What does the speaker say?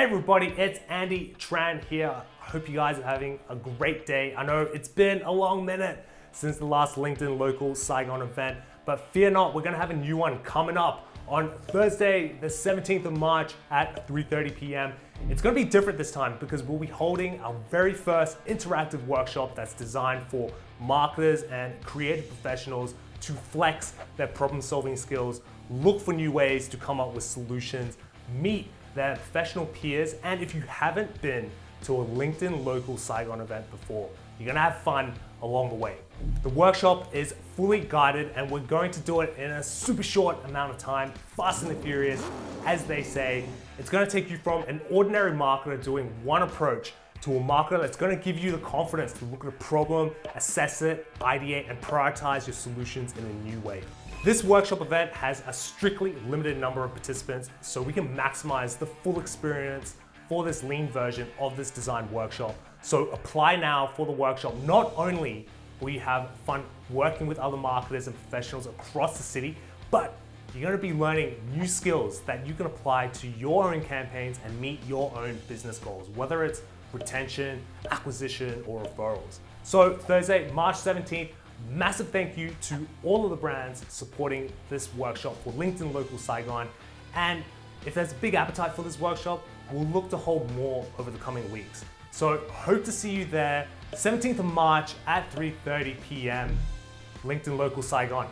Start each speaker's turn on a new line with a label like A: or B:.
A: everybody, it's Andy Tran here. I hope you guys are having a great day. I know it's been a long minute since the last LinkedIn local Saigon event, but fear not, we're gonna have a new one coming up on Thursday, the 17th of March at 3:30 p.m. It's gonna be different this time because we'll be holding our very first interactive workshop that's designed for marketers and creative professionals to flex their problem-solving skills, look for new ways to come up with solutions, meet their professional peers, and if you haven't been to a LinkedIn local Saigon event before, you're gonna have fun along the way. The workshop is fully guided and we're going to do it in a super short amount of time, fast and furious, as they say. It's gonna take you from an ordinary marketer doing one approach to a marketer that's gonna give you the confidence to look at a problem, assess it, ideate, and prioritize your solutions in a new way. This workshop event has a strictly limited number of participants, so we can maximize the full experience for this lean version of this design workshop. So apply now for the workshop. Not only will you have fun working with other marketers and professionals across the city, but you're gonna be learning new skills that you can apply to your own campaigns and meet your own business goals, whether it's retention, acquisition, or referrals. So Thursday, March 17th, massive thank you to all of the brands supporting this workshop for LinkedIn Local Saigon. And if there's a big appetite for this workshop, we'll look to hold more over the coming weeks. So hope to see you there, 17th of March at 3:30 p.m. LinkedIn Local Saigon.